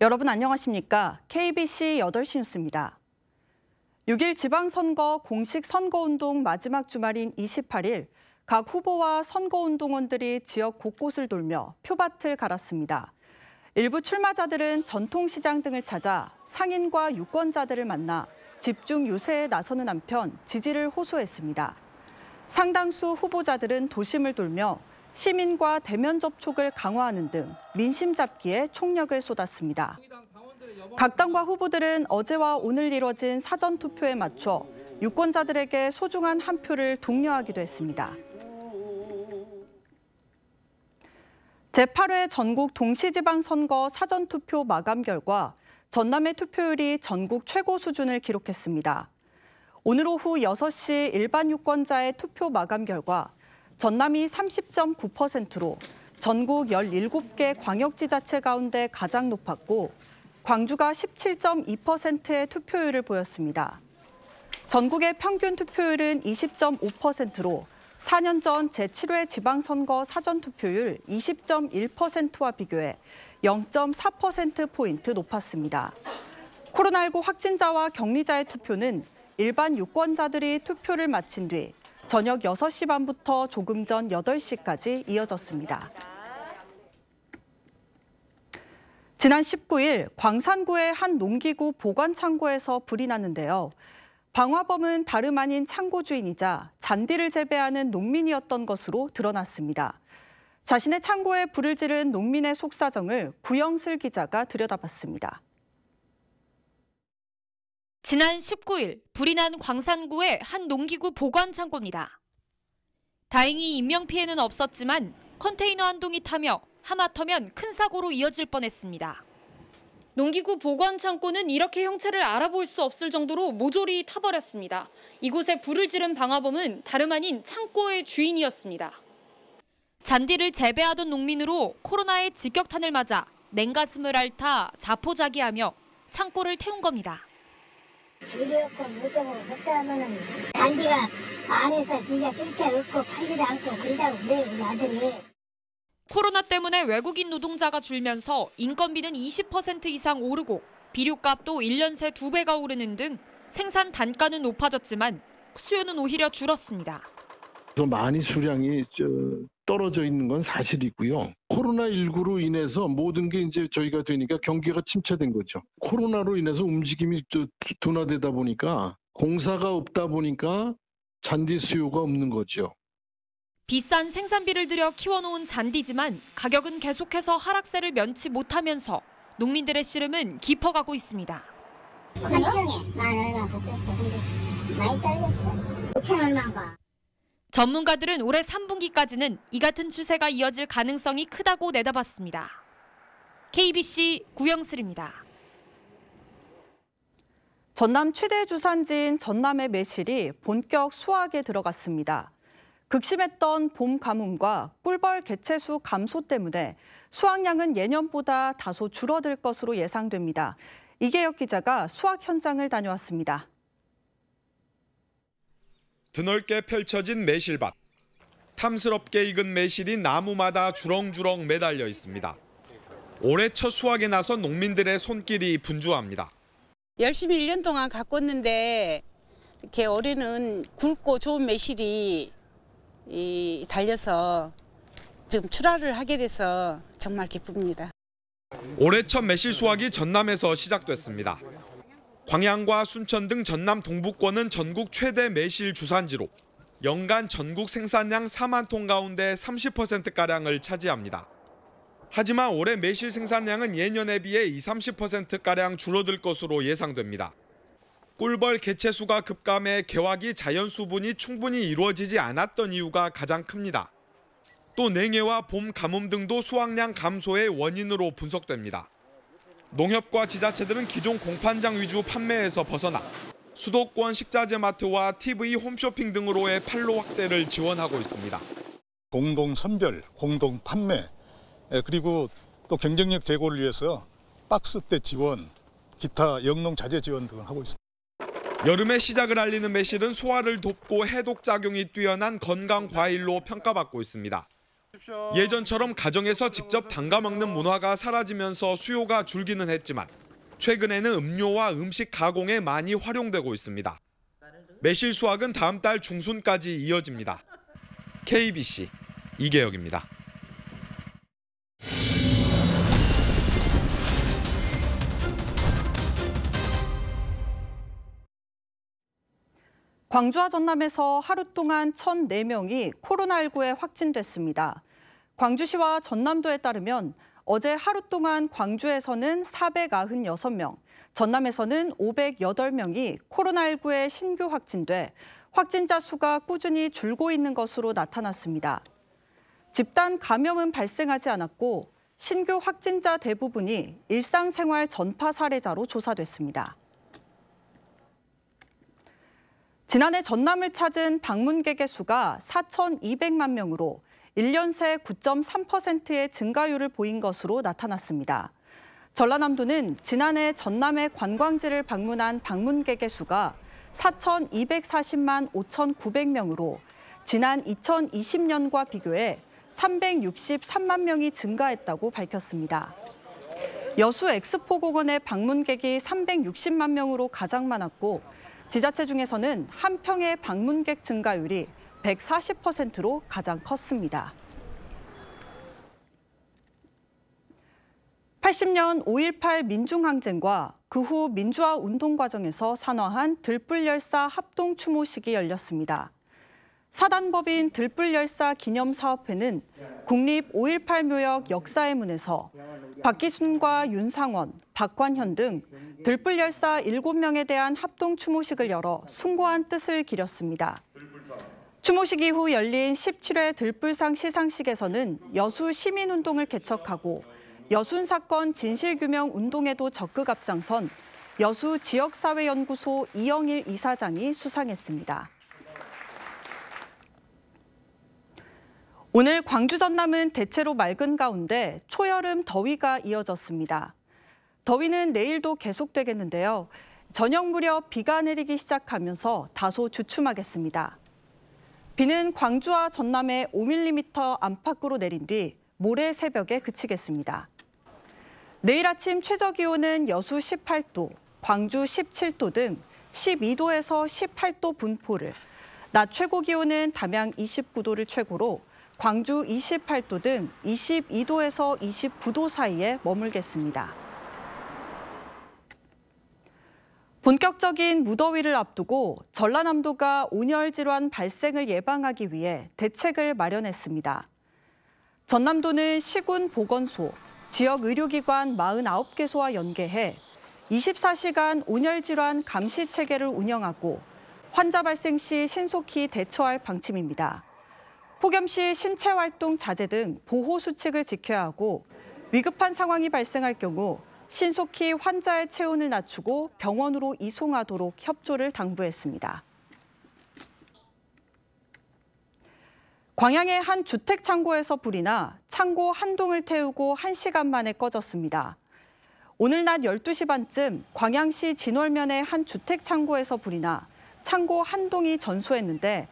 여러분 안녕하십니까? KBC 8시 뉴스입니다. 6일 지방선거 공식 선거운동 마지막 주말인 28일, 각 후보와 선거운동원들이 지역 곳곳을 돌며 표밭을 갈았습니다. 일부 출마자들은 전통시장 등을 찾아 상인과 유권자들을 만나 집중 유세에 나서는 한편 지지를 호소했습니다. 상당수 후보자들은 도심을 돌며 시민과 대면 접촉을 강화하는 등 민심 잡기에 총력을 쏟았습니다. 각 당과 후보들은 어제와 오늘 이뤄진 사전투표에 맞춰 유권자들에게 소중한 한 표를 독려하기도 했습니다. 제8회 전국 동시지방선거 사전투표 마감 결과 전남의 투표율이 전국 최고 수준을 기록했습니다. 오늘 오후 6시 일반 유권자의 투표 마감 결과 전남이 30.9%로 전국 17개 광역지자체 가운데 가장 높았고 광주가 17.2%의 투표율을 보였습니다. 전국의 평균 투표율은 20.5%로 4년 전 제7회 지방선거 사전투표율 20.1%와 비교해 0.4%포인트 높았습니다. 코로나19 확진자와 격리자의 투표는 일반 유권자들이 투표를 마친 뒤 저녁 6시 반부터 조금 전 8시까지 이어졌습니다. 지난 19일 광산구의 한 농기구 보관창고에서 불이 났는데요. 방화범은 다름 아닌 창고 주인이자 잔디를 재배하는 농민이었던 것으로 드러났습니다. 자신의 창고에 불을 지른 농민의 속사정을 구영슬 기자가 들여다봤습니다. 지난 19일 불이 난 광산구의 한 농기구 보관 창고입니다. 다행히 인명피해는 없었지만 컨테이너 한 동이 타며 하마터면 큰 사고로 이어질 뻔했습니다. 농기구 보관 창고는 이렇게 형체를 알아볼 수 없을 정도로 모조리 타버렸습니다. 이곳에 불을 지른 방화범은 다름 아닌 창고의 주인이었습니다. 잔디를 재배하던 농민으로 코로나의 직격탄을 맞아 냉가슴을 앓다 자포자기하며 창고를 태운 겁니다. 일회용품 무덤으로 걷다하면은 잔디가 안에서 진짜 쓸데없고 팔지도 않고 그러다고 그래요, 우리 아들이. 코로나 때문에 외국인 노동자가 줄면서 인건비는 20% 이상 오르고 비료값도 1년 새 2배가 오르는 등 생산 단가는 높아졌지만 수요는 오히려 줄었습니다. 더 많이 수량이 떨어져 있는 건 사실이고요. 코로나19로 인해서 모든 게 이제 저희가 되니까 경기가 침체된 거죠. 코로나로 인해서 움직임이 둔화되다 보니까 공사가 없다 보니까 잔디 수요가 없는 거죠. 비싼 생산비를 들여 키워놓은 잔디지만 가격은 계속해서 하락세를 면치 못하면서 농민들의 씨름은 깊어가고 있습니다. 한 병에 만 얼마 받았어. 근데 많이 떨렸어. 5천 얼마인가. 전문가들은 올해 3분기까지는 이 같은 추세가 이어질 가능성이 크다고 내다봤습니다. KBC 구영슬입니다. 전남 최대 주산지인 전남의 매실이 본격 수확에 들어갔습니다. 극심했던 봄 가뭄과 꿀벌 개체수 감소 때문에 수확량은 예년보다 다소 줄어들 것으로 예상됩니다. 이계혁 기자가 수확 현장을 다녀왔습니다. 드넓게 펼쳐진 매실밭. 탐스럽게 익은 매실이 나무마다 주렁주렁 매달려 있습니다. 올해 첫 수확에 나선 농민들의 손길이 분주합니다. 열심히 1년 동안 가꿨는데 이렇게 올해는 굵고 좋은 매실이 달려서 지금 출하를 하게 돼서 정말 기쁩니다. 올해 첫 매실 수확이 전남에서 시작됐습니다. 광양과 순천 등 전남 동부권은 전국 최대 매실 주산지로 연간 전국 생산량 4만 톤 가운데 30%가량을 차지합니다. 하지만 올해 매실 생산량은 예년에 비해 20-30%가량 줄어들 것으로 예상됩니다. 꿀벌 개체수가 급감해 개화기 자연 수분이 충분히 이루어지지 않았던 이유가 가장 큽니다. 또 냉해와 봄 가뭄 등도 수확량 감소의 원인으로 분석됩니다. 농협과 지자체들은 기존 공판장 위주 판매에서 벗어나 수도권 식자재 마트와 TV 홈쇼핑 등으로의 판로 확대를 지원하고 있습니다. 공동 선별, 공동 판매, 그리고 또 경쟁력 제고를 위해서 박스대 지원, 기타 영농 자재 지원 등을 하고 있습니다. 여름의 시작을 알리는 매실은 소화를 돕고 해독 작용이 뛰어난 건강 과일로 평가받고 있습니다. 예전처럼 가정에서 직접 담가 먹는 문화가 사라지면서 수요가 줄기는 했지만 최근에는 음료와 음식 가공에 많이 활용되고 있습니다. 매실 수확은 다음 달 중순까지 이어집니다. KBC 이계혁입니다. 광주와 전남에서 하루 동안 1,004명이 코로나19에 확진됐습니다. 광주시와 전남도에 따르면 어제 하루 동안 광주에서는 496명, 전남에서는 508명이 코로나19에 신규 확진돼 확진자 수가 꾸준히 줄고 있는 것으로 나타났습니다. 집단 감염은 발생하지 않았고 신규 확진자 대부분이 일상생활 전파 사례자로 조사됐습니다. 지난해 전남을 찾은 방문객의 수가 4,200만 명으로 1년 새 9.3%의 증가율을 보인 것으로 나타났습니다. 전라남도는 지난해 전남의 관광지를 방문한 방문객의 수가 4,240만 5,900명으로 지난 2020년과 비교해 363만 명이 증가했다고 밝혔습니다. 여수 엑스포 공원의 방문객이 360만 명으로 가장 많았고 지자체 중에서는 한평의 방문객 증가율이 140%로 가장 컸습니다. 80년 5.18 민중항쟁과 그 후 민주화 운동 과정에서 산화한 들불열사 합동 추모식이 열렸습니다. 사단법인 들불열사 기념사업회는 국립 5.18 묘역 역사의 문에서 박기순과 윤상원, 박관현 등 들불열사 7명에 대한 합동 추모식을 열어 숭고한 뜻을 기렸습니다. 추모식 이후 열린 17회 들불상 시상식에서는 여수 시민운동을 개척하고 여순 사건 진실규명 운동에도 적극 앞장선 여수 지역사회연구소 이영일 이사장이 수상했습니다. 오늘 광주 전남은 대체로 맑은 가운데 초여름 더위가 이어졌습니다. 더위는 내일도 계속되겠는데요. 저녁 무렵 비가 내리기 시작하면서 다소 주춤하겠습니다. 비는 광주와 전남에 5mm 안팎으로 내린 뒤 모레 새벽에 그치겠습니다. 내일 아침 최저기온은 여수 18도, 광주 17도 등 12도에서 18도 분포를, 낮 최고기온은 담양 29도를 최고로 광주 28도 등 22도에서 29도 사이에 머물겠습니다. 본격적인 무더위를 앞두고 전라남도가 온열 질환 발생을 예방하기 위해 대책을 마련했습니다. 전남도는 시군 보건소, 지역 의료기관 49개소와 연계해 24시간 온열 질환 감시 체계를 운영하고 환자 발생 시 신속히 대처할 방침입니다. 폭염 시 신체 활동 자제 등 보호 수칙을 지켜야 하고 위급한 상황이 발생할 경우 신속히 환자의 체온을 낮추고 병원으로 이송하도록 협조를 당부했습니다. 광양의 한 주택 창고에서 불이 나 창고 한 동을 태우고 1시간 만에 꺼졌습니다. 오늘 낮 12시 반쯤 광양시 진월면의 한 주택 창고에서 불이 나 창고 한 동이 전소했는데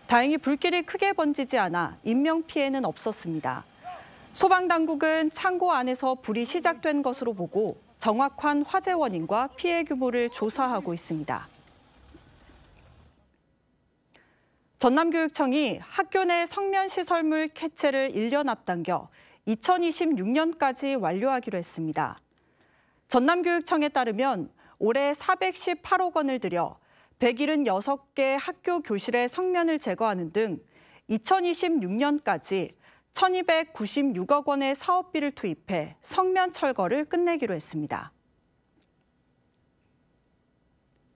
다행히 불길이 크게 번지지 않아 인명피해는 없었습니다. 소방당국은 창고 안에서 불이 시작된 것으로 보고 정확한 화재 원인과 피해 규모를 조사하고 있습니다. 전남교육청이 학교 내 성면시설물 폐체를 1년 앞당겨 2026년까지 완료하기로 했습니다. 전남교육청에 따르면 올해 418억 원을 들여 176개 학교 교실의 성면을 제거하는 등 2026년까지 1,296억 원의 사업비를 투입해 성면 철거를 끝내기로 했습니다.